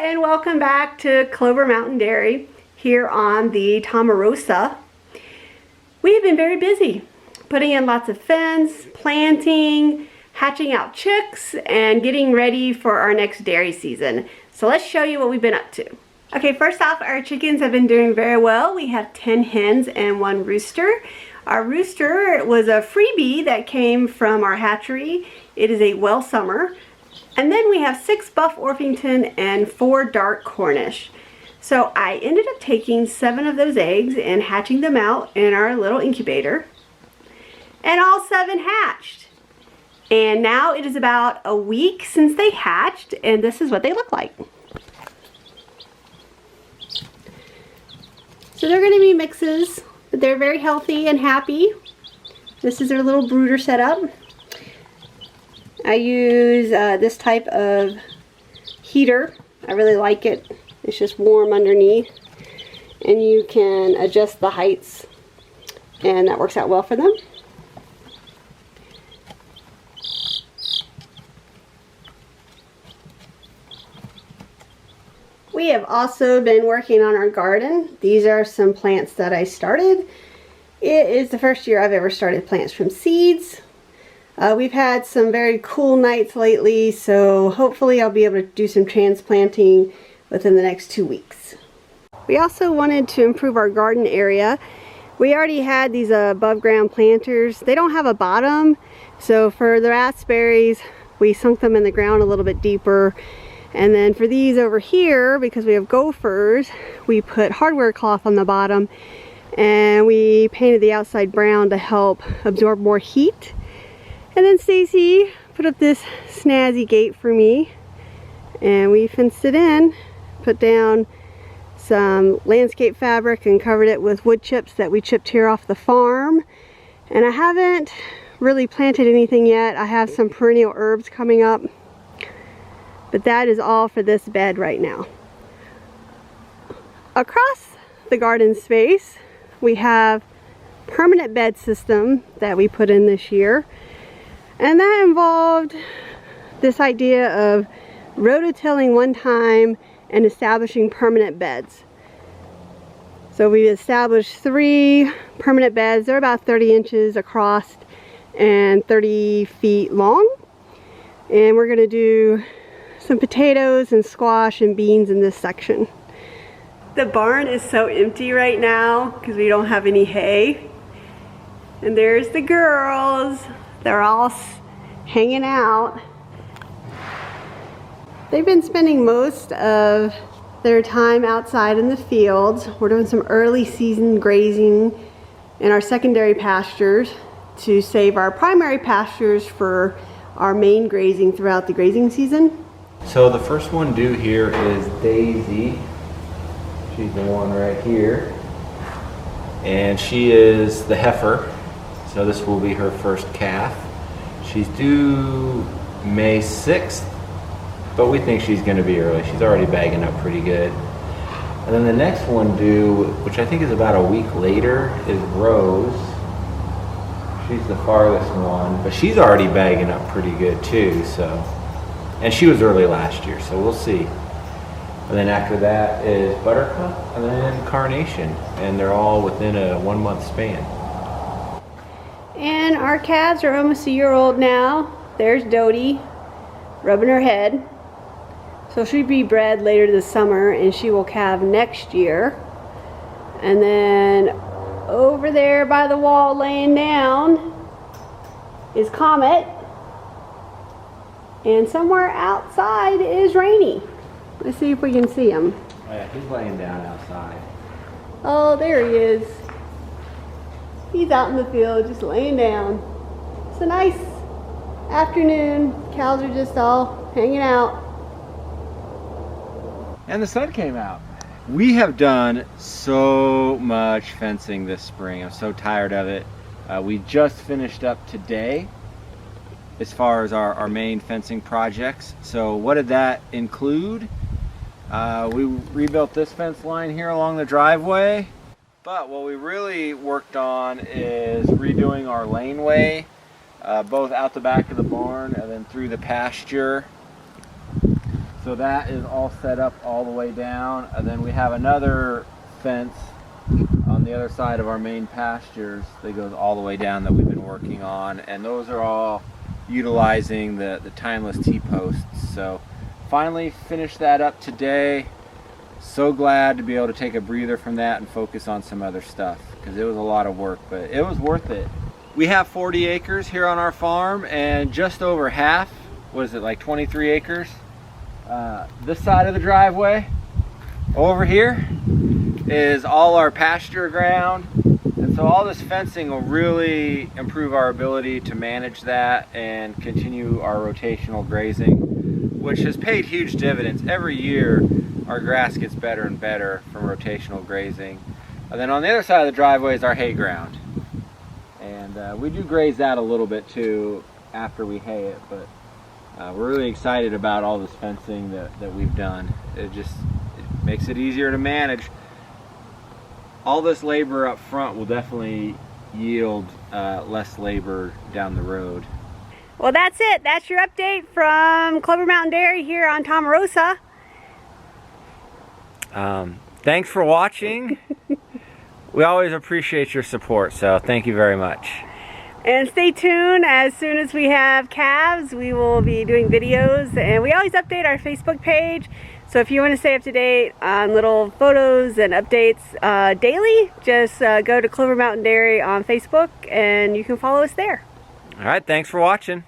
and welcome back to Clover Mountain Dairy here on the Tamarosa. We have been very busy putting in lots of fence, planting, hatching out chicks, and getting ready for our next dairy season. So let's show you what we've been up to. Okay, first off, our chickens have been doing very well. We have 10 hens and 1 rooster. Our rooster was a freebie that came from our hatchery. It is a well summer. And then we have 6 buff Orpington and 4 dark Cornish. So I ended up taking 7 of those eggs and hatching them out in our little incubator. And all 7 hatched. And now it is about a week since they hatched, and this is what they look like. So they're going to be mixes, but they're very healthy and happy. This is their little brooder setup. I use this type of heater. I really like it. It's just warm underneath, and you can adjust the heights, and that works out well for them. We have also been working on our garden. These are some plants that I started. It is the first year I've ever started plants from seeds. We've had some very cool nights lately, so hopefully I'll be able to do some transplanting within the next 2 weeks. We also wanted to improve our garden area. We already had these above ground planters. They don't have a bottom, so for the raspberries we sunk them in the ground a little bit deeper. And then for these over here, because we have gophers, we put hardware cloth on the bottom, and we painted the outside brown to help absorb more heat. And then Stacy put up this snazzy gate for me, and we fenced it in, put down some landscape fabric and covered it with wood chips that we chipped here off the farm. And I haven't really planted anything yet. I have some perennial herbs coming up, but that is all for this bed right now. Across the garden space, we have permanent bed system that we put in this year. And that involved this idea of rototilling one time and establishing permanent beds. So we established 3 permanent beds. They're about 30 inches across and 30 feet long. And we're going to do some potatoes and squash and beans in this section. The barn is so empty right now because we don't have any hay. And there's the girls. They're all hanging out. They've been spending most of their time outside in the fields. We're doing some early season grazing in our secondary pastures to save our primary pastures for our main grazing throughout the grazing season. So the first one due here is Daisy. She's the one right here. And she is the heifer. So this will be her first calf. She's due May 6th, but we think she's going to be early. She's already bagging up pretty good. And then the next one due, which I think is about a week later, is Rose. She's the farthest one, but she's already bagging up pretty good too. So, and she was early last year, so we'll see. And then after that is Buttercup and then Carnation, and they're all within a 1 month span. And our calves are almost a year old now. There's Dodie rubbing her head. So she'll be bred later this summer, and she will calve next year. And then over there by the wall laying down is Comet. And somewhere outside is Rainy. Let's see if we can see him. Oh yeah, he's laying down outside. Oh, there he is. He's out in the field just laying down. It's a nice afternoon. Cows are just all hanging out. And the sun came out. We have done so much fencing this spring. I'm so tired of it. We just finished up today as far as our main fencing projects. So what did that include? We rebuilt this fence line here along the driveway. But what we really worked on is redoing our laneway, both out the back of the barn and then through the pasture. So that is all set up all the way down. And then we have another fence on the other side of our main pastures that goes all the way down that we've been working on. And those are all utilizing the timeless T-posts. So finally finished that up today. So glad to be able to take a breather from that and focus on some other stuff, because it was a lot of work, but it was worth it. We have 40 acres here on our farm, and just over half, what is it, like 23 acres? This side of the driveway over here is all our pasture ground, and so all this fencing will really improve our ability to manage that and continue our rotational grazing, which has paid huge dividends. Every year our grass gets better and better from rotational grazing. And then on the other side of the driveway is our hay ground, and we do graze that a little bit too after we hay it, but we're really excited about all this fencing that we've done. It makes it easier to manage. All this labor up front will definitely yield less labor down the road. Well, that's it. That's your update from Clover Mountain Dairy here on Tomarosa. Thanks for watching. We always appreciate your support, so thank you very much. And stay tuned. As soon as we have calves, we will be doing videos, and we always update our Facebook page. So if you want to stay up to date on little photos and updates daily, just go to Clover Mountain Dairy on Facebook and you can follow us there. All right, thanks for watching.